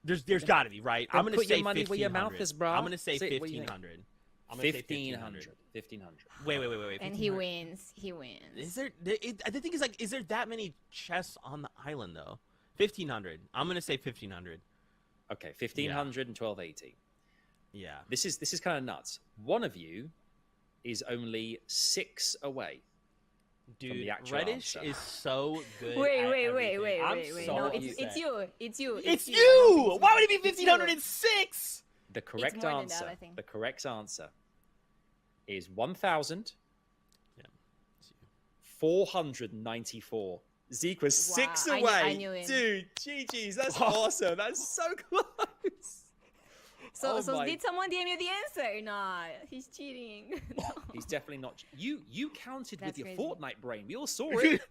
there's got to be, right? I'm gonna put say your money where your mouth 1,500. is, bro. I'm gonna say Say 1,500. I'm 1,500. 1,500. Wait. And he 1,500? wins. He wins. Is there? The thing is, like, is there that many chests on the island though? 1,500. I'm gonna say 1,500. Okay, 1,500 and 1,280. Yeah. This is kind of nuts. One of you is only 6 away. Dude, from the actual Reddish answer. is so good. Wait. I'm No, so it's upset. you. It's you. It's you. Why would it be 1,506? The correct more than answer. that, I think. The correct answer is 1,494. Zeke was 6 Wow, away. I knew it. Dude, GG's. That's awesome. That's so close. So Oh my- did someone DM you the answer? Nah, he's cheating. No. He's definitely not. You counted with That's your crazy. Fortnite brain. We all saw it.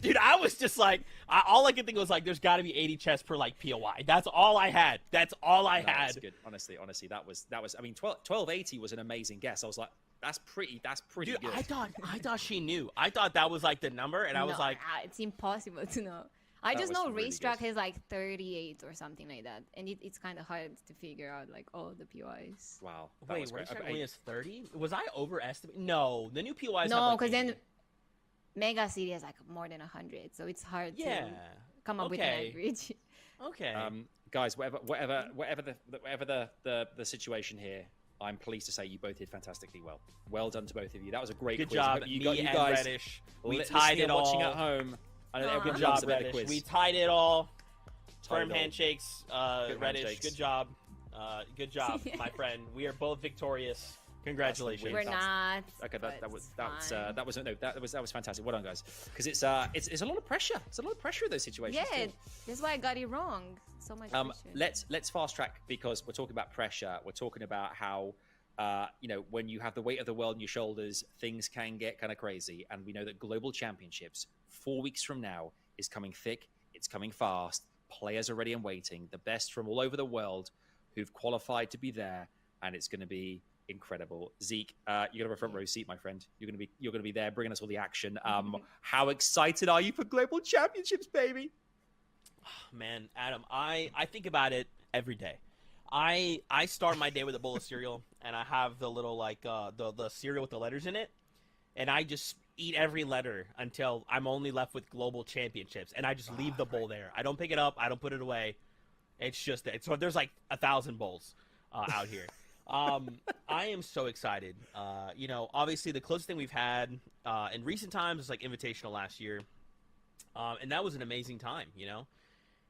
Dude, I was just like, all I could think was like, there's got to be 80 chests per like POI. That's all I had. That's all I No, had. that's good. Honestly, that was. I mean, 1280 was an amazing guess. I was like, that's pretty Dude, good. I thought she knew. I thought that was like the number, and I was No, like, it's impossible to know. I That just was know really racetrack good. has like 38 or something like that, and it's kind of hard to figure out like all the POIs. Wow. That wait, was great. Racetrack only has 30? Was I overestimating? No, the new POIs have No, like because 80. then Mega City has like more than 100, so it's hard Yeah. to come up with an Okay. average. Okay. Guys, whatever the situation here, I'm pleased to say you both did fantastically well. Well done to both of you. That was a great Good quiz. I job, hope you me and guys Reddish. We listening tied it and all. watching at home. I know that everyone Good loves job, a better Reddish. quiz. We tied it all. Tied Firm it all. handshakes, Good Reddish. handshakes. Good job. Good job, my friend. We are both victorious. Congratulations. We're not. Okay, but that was it's fine. that was fantastic. Well done, guys. Because it's a lot of pressure. It's a lot of pressure in those situations. Yeah, too. that's why I got it wrong. So much pressure. Let's fast track because we're talking about pressure. We're talking about how when you have the weight of the world on your shoulders, things can get kind of crazy. And we know that Global Championships 4 weeks from now is coming thick. It's coming fast. Players are ready and waiting. The best from all over the world who've qualified to be there, and it's going to be incredible. Zeke, you're gonna have a front row seat, my friend. You're gonna be there, bringing us all the action. How excited are you for Global Championships, baby? Man, Adam, I think about it every day. I start my day with a bowl of cereal, and I have the little like the cereal with the letters in it, and I just eat every letter until I'm only left with Global Championships, and I just leave the bowl there. I don't pick it up. I don't put it away. It's just so there's like 1,000 bowls out here. I am so excited. Obviously the closest thing we've had in recent times is like Invitational last year, and that was an amazing time.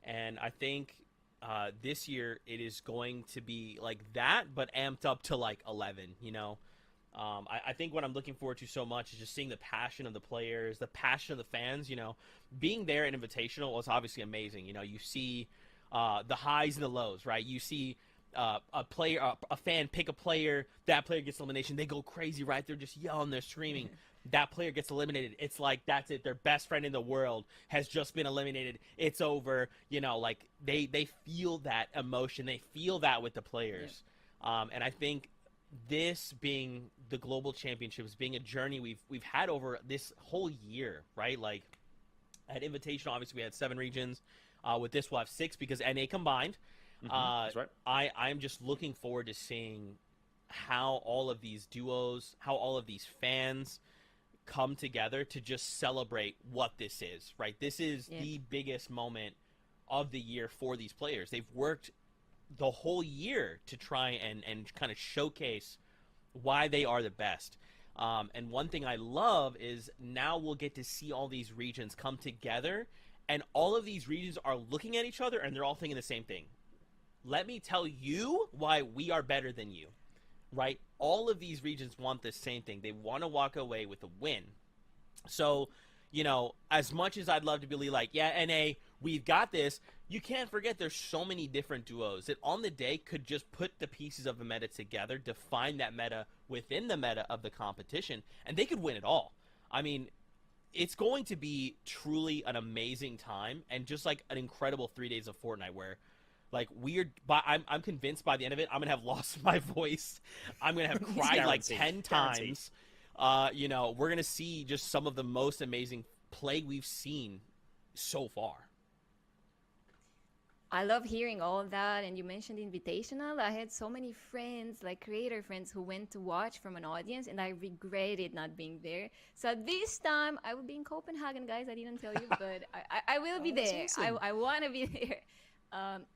And I think this year it is going to be like that, but amped up to like 11. I think what I'm looking forward to so much is just seeing the passion of the players, the passion of the fans. Being there at Invitational was obviously amazing. You see the highs and the lows, right? You see a fan pick a player, that player gets elimination, they go crazy, right? They're just yelling, they're screaming. That player gets eliminated. It's like that's it. Their best friend in the world has just been eliminated. It's over. Like they feel that emotion. They feel that with the players. Yeah. And I think this being the Global Championships, being a journey we've had over this whole year, right? Like at Invitational, obviously we had 7 regions. With this, we'll have 6 because NA combined. That's right. I'm just looking forward to seeing how all of these duos, how all of these fans come together to just celebrate what this is, right? This is the biggest moment of the year for these players. They've worked the whole year to try and kind of showcase why they are the best. And one thing I love is now we'll get to see all these regions come together And all of these regions are looking at each other and they're all thinking the same thing. Let me tell you why we are better than you, right? All of these regions want the same thing. They want to walk away with a win. So, you know, as much as I'd love to be like, yeah, NA, we've got this, you can't forget there's so many different duos that on the day could just put the pieces of the meta together, define that meta within the meta of the competition, and they could win it all. I mean, it's going to be truly an amazing time and just like an incredible 3 days of Fortnite where like I'm convinced by the end of it I'm gonna have lost my voice. I'm gonna have cried like 10 times. You know, we're gonna see just some of the most amazing play we've seen so far. I love hearing all of that. And you mentioned Invitational. I had so many friends, like creator friends, who went to watch from an audience, and I regretted not being there. So this time, I will be in Copenhagen, guys. I didn't tell you, but I will be there. Awesome. I want to be there.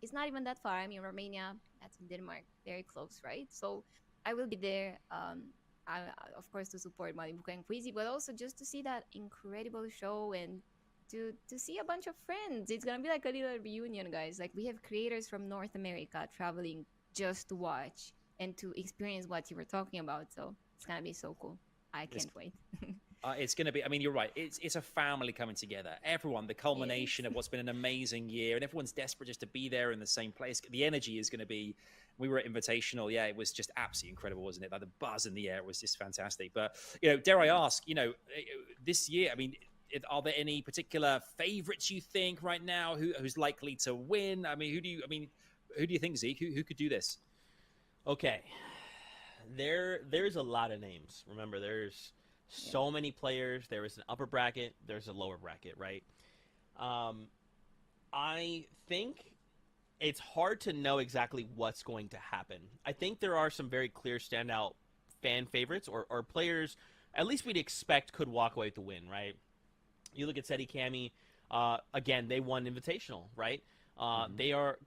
It's not even that far. I mean, Romania, that's in Denmark, very close, right? So I will be there. Of course, to support Malibuka and Queasy, but also just to see that incredible show and to see a bunch of friends. It's gonna be like a little reunion, guys. Like, we have creators from North America traveling just to watch and to experience what you were talking about. So it's gonna be so cool. I can't wait. It's going to be, I mean, you're right. It's a family coming together. Everyone, the culmination of what's been an amazing year, and everyone's desperate just to be there in the same place. The energy is going to be, we were at Invitational. Yeah, it was just absolutely incredible, wasn't it? Like the buzz in the air was just fantastic. But, you know, dare I ask, you know, this year, I mean, are there any particular favorites you think right now who's likely to win? I mean, who do you think, Zeke? Who could do this? Okay. There's a lot of names. Remember, there's so many players. There is an upper bracket. There's a lower bracket, right? I think it's hard to know exactly what's going to happen. I think there are some very clear standout fan favorites or players at least we'd expect could walk away with the win, right? You look at Seti Kami, again, they won Invitational, right? They are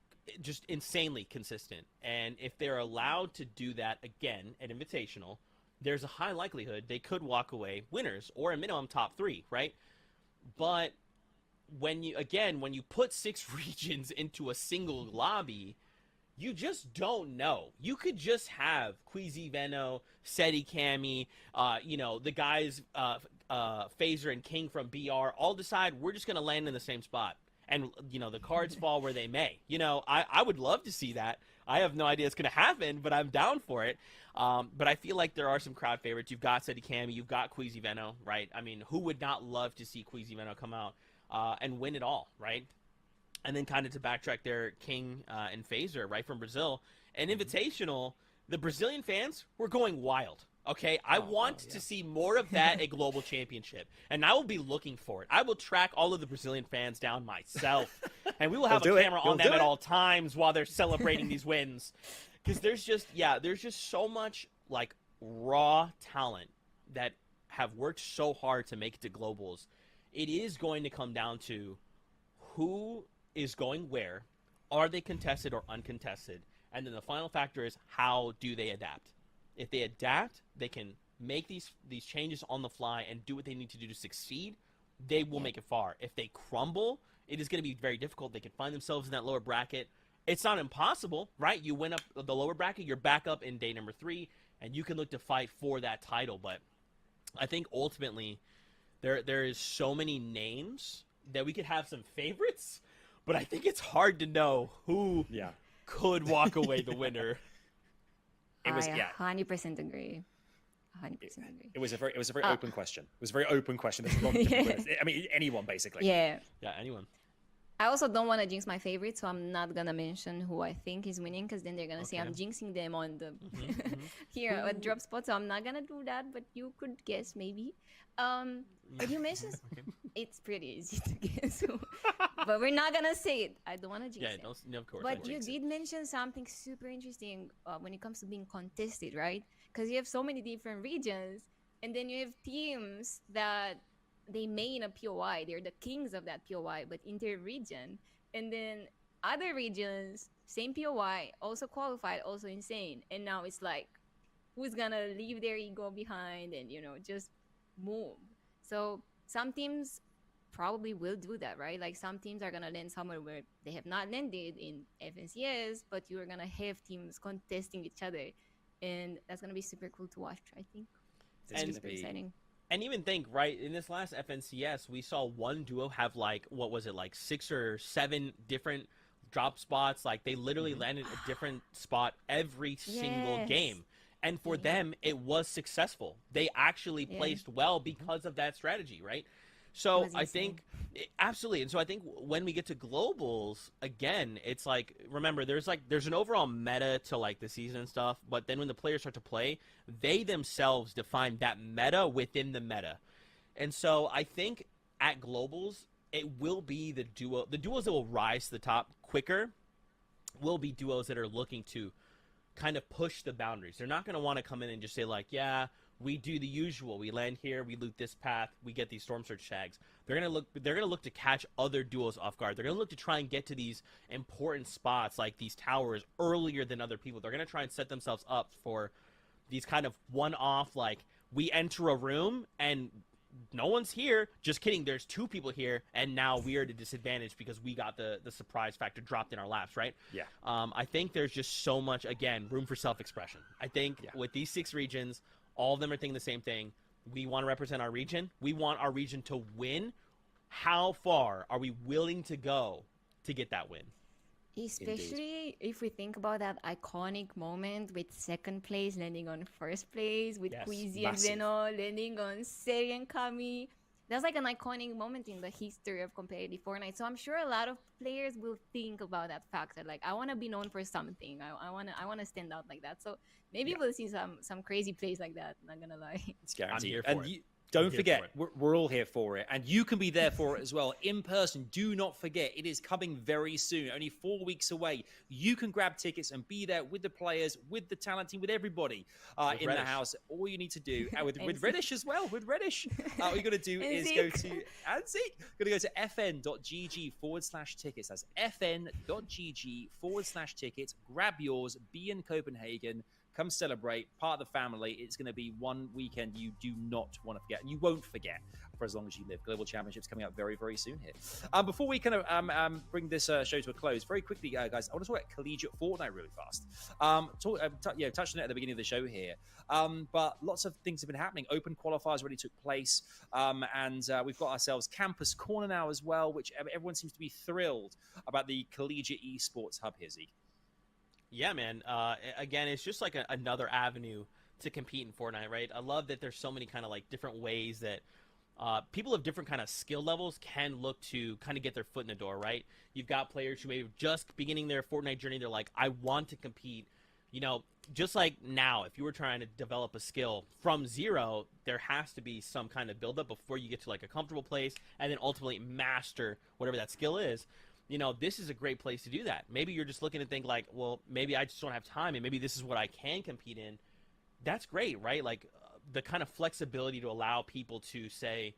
just insanely consistent. And if they're allowed to do that again at Invitational, there's a high likelihood they could walk away winners or a minimum top 3, right? But when you put 6 regions into a single lobby, you just don't know. You could just have Queasy Veno, Seti Kami, you know, the guys, Phaser and King from BR all decide we're just going to land in the same spot. And, you know, the cards fall where they may. You know, I would love to see that. I have no idea it's going to happen, but I'm down for it. But I feel like there are some crowd favorites. You've got Seti Kami, you've got Queasy Veno, right? I mean, who would not love to see Queasy Veno come out and win it all, right? And then kind of to backtrack there, King and Phaser, right, from Brazil. And Invitational, the Brazilian fans were going wild. Okay, I want to see more of that at Global Championship, and I will be looking for it. I will track all of the Brazilian fans down myself, and we will have a camera on them at all times while they're celebrating these wins. Because there's just so much like raw talent that have worked so hard to make it to Globals. It is going to come down to who is going where, are they contested or uncontested, and then the final factor is how do they adapt. If they adapt, they can make these changes on the fly and do what they need to do to succeed, they will make it far. If they crumble, it is going to be very difficult. They can find themselves in that lower bracket. It's not impossible, right? You win up the lower bracket, you're back up in day number 3, and you can look to fight for that title. But I think ultimately there is so many names that we could have some favorites, but I think it's hard to know who could walk away the winner. I 100% agree. 100% agree. It was a very open question. It was a very open question. There's a lot of different I mean, anyone basically. Yeah, anyone. I also don't want to jinx my favorite, so I'm not gonna mention who I think is winning, because then they're gonna say I'm jinxing them on the here at drop spot. So I'm not gonna do that, but you could guess maybe. But you mentioned it's pretty easy to guess, but we're not gonna say it. I don't want to jinx it. No, of course. But you did mention something super interesting when it comes to being contested, right? Because you have so many different regions, and then you have teams that they main a POI. They're the kings of that POI, but inter-region. And then other regions, same POI, also qualified, also insane. And now it's like, who's gonna leave their ego behind and, you know, just move? So some teams probably will do that, right? Like some teams are gonna land somewhere where they have not landed in FNCS, but you are gonna have teams contesting each other, and that's gonna be super cool to watch. I think It's And- going to be exciting. And even think, right, in this last FNCS, we saw one duo have like, what was it, like 6 or 7 different drop spots. Like they literally landed a different spot every single Yes. game. And for Yeah. them, it was successful. They actually Yeah. placed well because of that strategy, right? It So was I insane. think absolutely. And so I think when we get to globals again, it's like, remember, there's an overall meta to like the season and stuff, but then when the players start to play, they themselves define that meta within the meta. And so I think at globals, it will be the duos that will rise to the top quicker will be duos that are looking to kind of push the boundaries. They're not going to want to come in and just say like, yeah, we do the usual. We land here, we loot this path, we get these storm surge tags. They're going to look to catch other duos off guard. They're going to look to try and get to these important spots like these towers earlier than other people. They're going to try and set themselves up for these kind of one-off, like we enter a room and no one's here. Just kidding. There's 2 people here, and now we are at a disadvantage because we got the surprise factor dropped in our laps, right? Yeah. I think there's just so much, again, room for self-expression. I think with these 6 regions, all of them are thinking the same thing. We want to represent our region. We want our region to win. How far are we willing to go to get that win? Especially if we think about that iconic moment with second place landing on first place, with Yes, Queasy massive. and Zeno landing on Seri and Kami. That's like an iconic moment in the history of competitive Fortnite. So I'm sure a lot of players will think about that factor. Like, I want to be known for something. I want to stand out like that. So maybe we'll see some crazy plays like that. Not gonna lie. It's guaranteed. here for And it. don't here forget, for it. we're all here for it. And you can be there for it as well. In person, do not forget, it is coming very soon. Only 4 weeks away. You can grab tickets and be there with the players, with the talent team, with everybody With in the Reddish. house. All you need to do, and with And Reddish as well, with Reddish. All you got to do And is go to, and Zeke, going to go to fn.gg/tickets. That's fn.gg/tickets. Grab yours, be in Copenhagen. Come celebrate, part of the family. It's going to be one weekend you do not want to forget, and you won't forget for as long as you live. Global Championships coming up very, very soon here. Before we kind of bring this show to a close, very quickly, guys, I want to talk about Collegiate Fortnite really fast. Touched on it at the beginning of the show here, but lots of things have been happening. Open qualifiers already took place, and we've got ourselves Campus Corner now as well, which everyone seems to be thrilled about the Collegiate Esports Hub here, Zeke. Yeah, man. Again, it's just like another avenue to compete in Fortnite, right? I love that there's so many kind of like different ways that people of different kind of skill levels can look to kind of get their foot in the door, right? You've got players who may be just beginning their Fortnite journey. They're like, I want to compete. You know, just like now, if you were trying to develop a skill from zero, there has to be some kind of buildup before you get to like a comfortable place and then ultimately master whatever that skill is. You know, this is a great place to do that. Maybe you're just looking to think like, well, maybe I just don't have time and maybe this is what I can compete in. That's great, right? Like the kind of flexibility to allow people to say,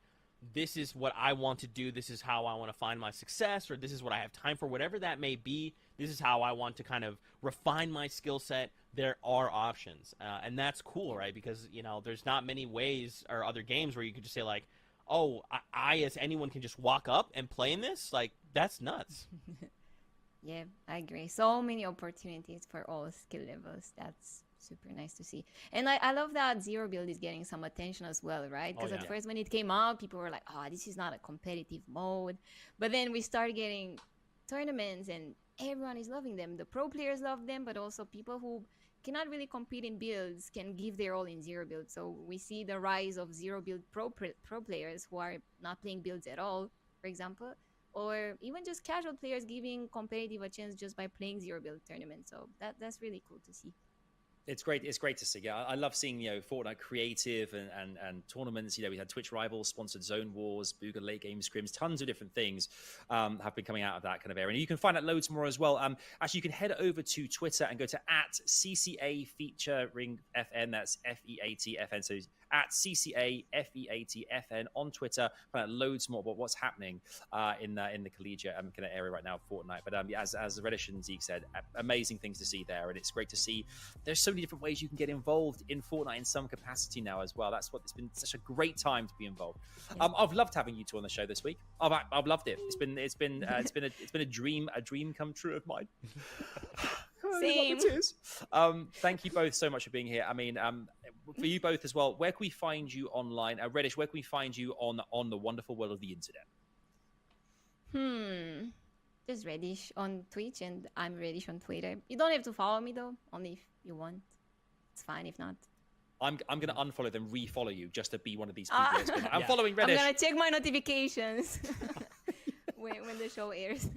this is what I want to do. This is how I want to find my success, or this is what I have time for, whatever that may be. This is how I want to kind of refine my skill set. There are options. And that's cool, right? Because, you know, there's not many ways or other games where you could just say like, oh, I as anyone can just walk up and play in this. Like, that's nuts. Yeah, I agree. So many opportunities for all skill levels. That's super nice to see. And I love that Zero Build is getting some attention as well, right? Because at first when it came out, people were like, oh, this is not a competitive mode. But then we started getting tournaments and everyone is loving them. The pro players love them, but also people who cannot really compete in builds can give their all in Zero Build. So we see the rise of Zero Build pro players who are not playing builds at all, for example, or even just casual players giving competitive a chance just by playing Zero Build tournaments. So that's really cool to see. It's great. It's great to see. Yeah, I love seeing Fortnite creative and tournaments. We had Twitch Rivals, sponsored Zone Wars, Booga Late Game Scrims, tons of different things have been coming out of that kind of area. And you can find out loads more as well. Actually, you can head over to Twitter and go to @CCA featuring FN. That's FEATFN. So at CCAFEATFN on Twitter. Find out loads more about what's happening in the collegiate kind of area right now of Fortnite. But as Reddish and Zeke said, amazing things to see there, and it's great to see there's so many different ways you can get involved in Fortnite in some capacity now as well. That's what it's been such a great time to be involved. Yeah. I've loved having you two on the show this week. I've loved it. It's been a dream come true of mine. Same. Thank you both so much for being here. I mean, for you both as well, where can we find you online? Reddish, where can we find you on the wonderful world of the internet? Just Reddish on Twitch, and I'm Reddish on Twitter. You don't have to follow me though, only if you want. It's fine if not. I'm gonna unfollow them, refollow you, just to be one of these people. That's gonna, I'm following Reddish. I'm gonna check my notifications when the show airs.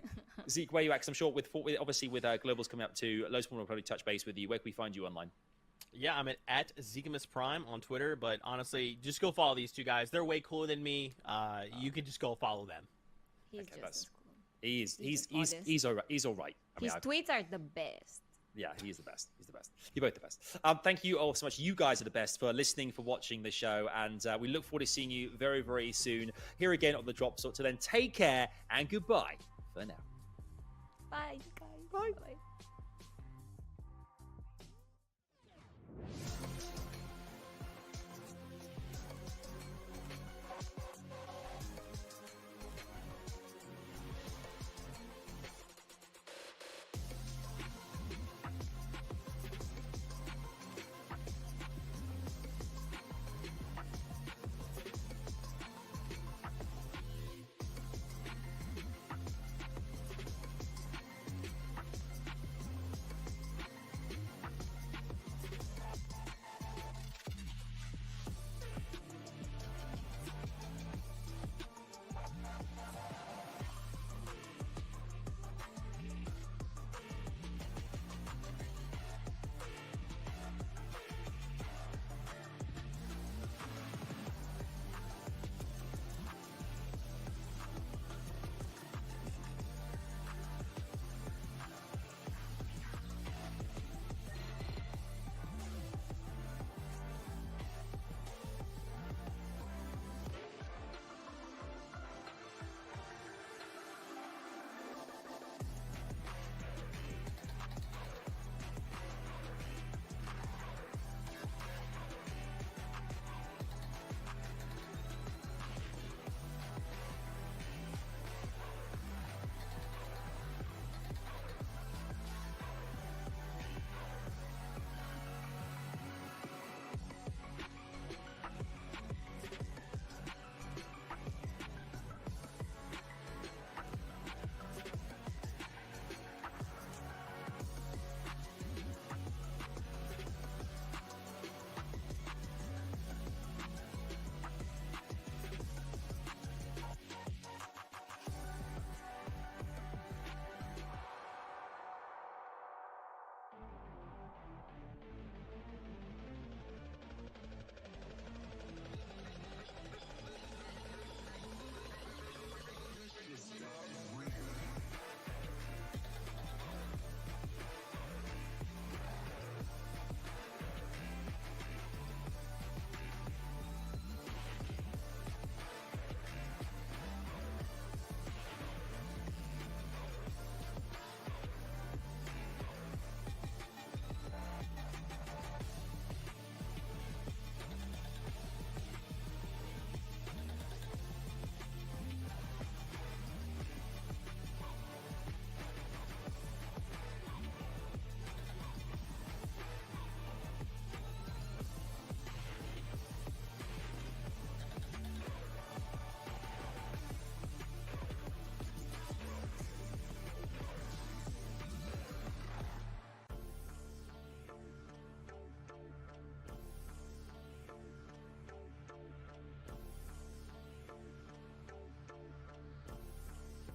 Zeke, where are you at? 'Cause I'm sure with Globals coming up too, loads more will probably touch base with you. Where can we find you online? Yeah, I'm at Zekemus Prime on Twitter, but honestly, just go follow these two guys. They're way cooler than me. You can just go follow them. He's Okay, just as cool. He's all right. He's all right. His tweets are the best. Yeah, he's the best. He's the best. You're both the best. Thank you all so much. You guys are the best for listening, for watching the show, and we look forward to seeing you very, very soon here again on the Drop. So till then, take care and goodbye for now. Bye, guys. Bye. Bye.